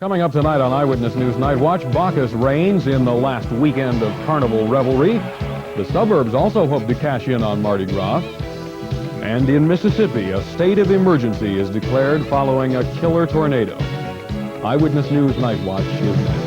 Coming up tonight on Eyewitness News Night Watch, Bacchus reigns in the last weekend of carnival revelry. The suburbs also hope to cash in on Mardi Gras. And in Mississippi, a state of emergency is declared following a killer tornado. Eyewitness News Night Watch is next.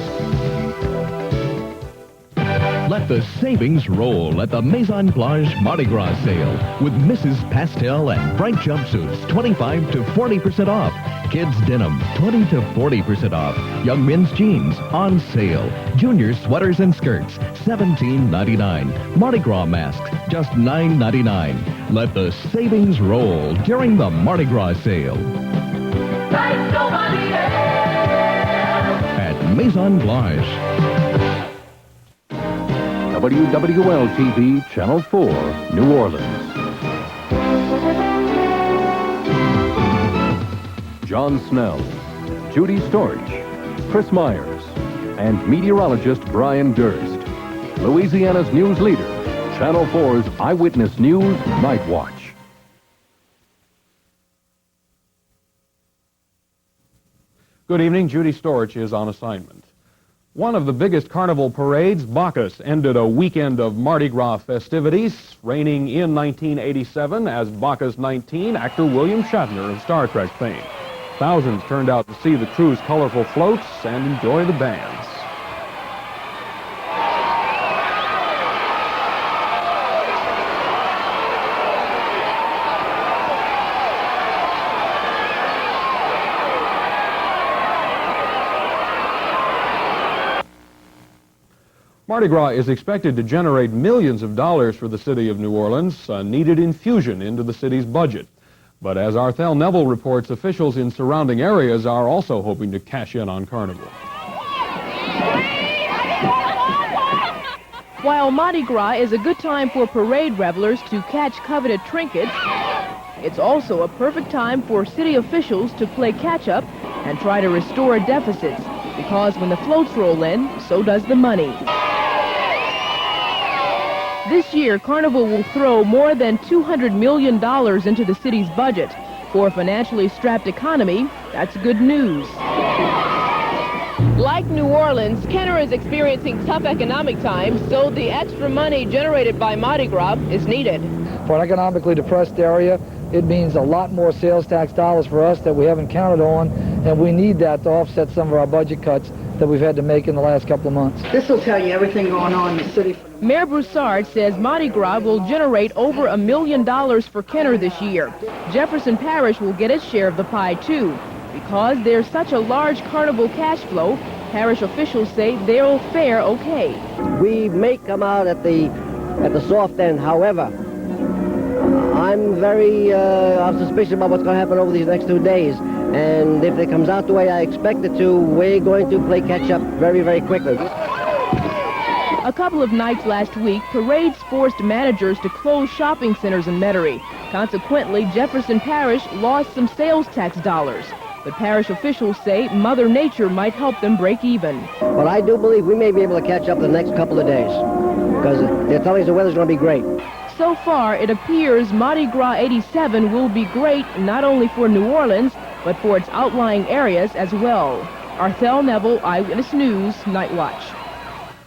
Let the savings roll at the Maison Blanche Mardi Gras sale with Mrs. Pastel and bright jumpsuits 25 to 40% off. Kids denim 20 to 40% off. Young men's jeans on sale. Junior sweaters and skirts $17.99. Mardi Gras masks just $9.99. Let the savings roll during the Mardi Gras sale. Like nobody else. At Maison Blanche. WWL TV, Channel 4, New Orleans. John Snell, Judy Storch, Chris Myers, and meteorologist Brian Durst. Louisiana's news leader, Channel 4's Eyewitness News Night Watch. Good evening. Judy Storch is on assignment. One of the biggest carnival parades, Bacchus, ended a weekend of Mardi Gras festivities. Reigning in 1987 as Bacchus 19, actor William Shatner of Star Trek fame. Thousands turned out to see the crew's colorful floats and enjoy the bands. Mardi Gras is expected to generate millions of dollars for the city of New Orleans, a needed infusion into the city's budget. But as Arthel Neville reports, officials in surrounding areas are also hoping to cash in on Carnival. While Mardi Gras is a good time for parade revelers to catch coveted trinkets, it's also a perfect time for city officials to play catch-up and try to restore deficits, because when the floats roll in, so does the money. This year, Carnival will throw more than $200 million into the city's budget. For a financially strapped economy, that's good news. Like New Orleans, Kenner is experiencing tough economic times, so the extra money generated by Mardi Gras is needed. For an economically depressed area, it means a lot more sales tax dollars for us that we haven't counted on, and we need that to offset some of our budget cuts that we've had to make in the last couple of months. This will tell you everything going on in the city. Mayor Broussard says Mardi Gras will generate over $1 million for Kenner this year. Jefferson Parish will get its share of the pie, too. Because there's such a large carnival cash flow, parish officials say they'll fare okay. We may come out at the soft end. However, I'm very suspicious about what's going to happen over these next 2 days. And if it comes out the way I expect it to, we're going to play catch-up very, very quickly. A couple of nights last week, parades forced managers to close shopping centers in Metairie. Consequently, Jefferson Parish lost some sales tax dollars. But parish officials say Mother Nature might help them break even. But I do believe we may be able to catch up the next couple of days, because they're telling us the weather's going to be great. So far, it appears Mardi Gras 87 will be great not only for New Orleans, but for its outlying areas as well. Arthel Neville, Eyewitness News, Night Watch.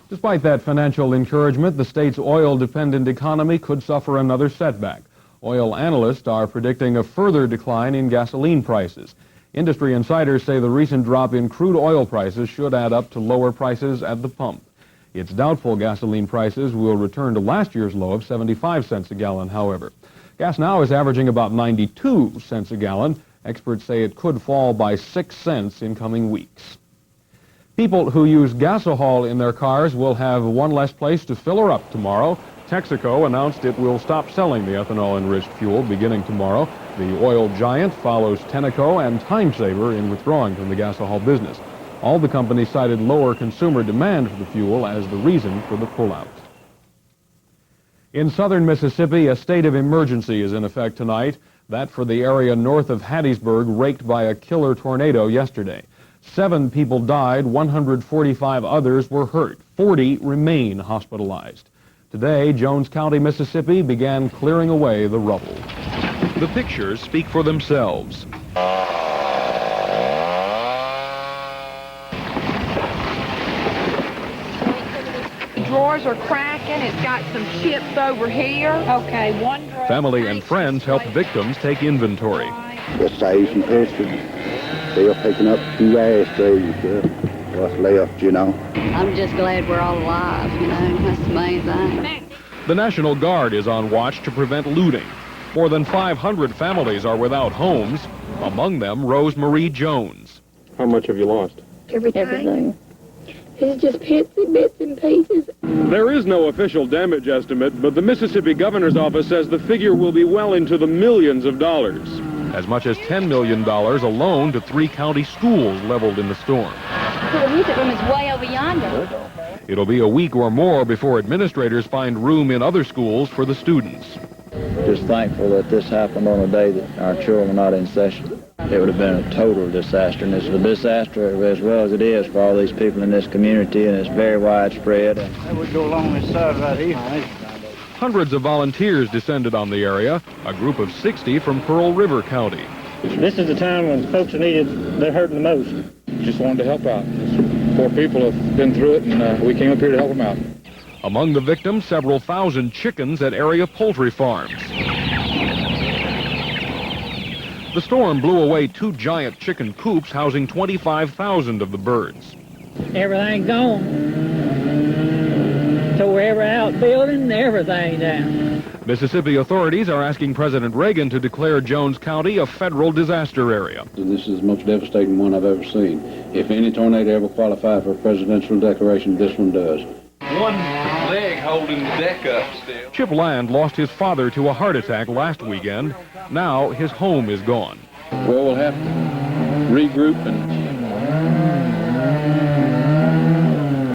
Despite that financial encouragement, the state's oil-dependent economy could suffer another setback. Oil analysts are predicting a further decline in gasoline prices. Industry insiders say the recent drop in crude oil prices should add up to lower prices at the pump. It's doubtful gasoline prices will return to last year's low of 75 cents a gallon, however. Gas now is averaging about 92 cents a gallon. Experts say it could fall by 6 cents in coming weeks. People who use gasohol in their cars will have one less place to fill her up tomorrow. Texaco announced it will stop selling the ethanol-enriched fuel beginning tomorrow. The oil giant follows Tenneco and Time Saver in withdrawing from the gasohol business. All the companies cited lower consumer demand for the fuel as the reason for the pullout. In southern Mississippi, a state of emergency is in effect tonight. That for the area north of Hattiesburg, raked by a killer tornado yesterday. 7 people died, 145 others were hurt. 40 remain hospitalized. Today, Jones County, Mississippi began clearing away the rubble. The pictures speak for themselves. drawers are cracking. It's got some chips over here. Okay, one drawer. Family and friends help victims take inventory. Just saves some pictures. Still picking up a few ashtrays, what's left, you know. I'm just glad we're all alive, you know. That's the main thing. The National Guard is on watch to prevent looting. More than 500 families are without homes, among them Rose Marie Jones. How much have you lost? Everything. It's just bits and pieces. There is no official damage estimate, but the Mississippi Governor's Office says the figure will be well into the millions of dollars. As much as $10 million alone to 3 county schools leveled in the storm. The music room is way over yonder. It'll be a week or more before administrators find room in other schools for the students. Just thankful that this happened on a day that our children were not in session. It would have been a total disaster, and it's a disaster as well as it is for all these people in this community, and it's very widespread. That would go along this side right here. Hundreds of volunteers descended on the area, a group of 60 from Pearl River County. This is the time when folks are needed, they're hurting the most. Just wanted to help out. Poor people have been through it, and we came up here to help them out. Among the victims, several thousand chickens at area poultry farms. The storm blew away 2 giant chicken coops housing 25,000 of the birds. Everything gone. Tore every outbuilding and everything down. Mississippi authorities are asking President Reagan to declare Jones County a federal disaster area. This is the most devastating one I've ever seen. If any tornado ever qualified for a presidential declaration, this one does. One leg holding the deck up still. Chip Land lost his father to a heart attack last weekend. Now his home is gone. Well, we'll have to regroup and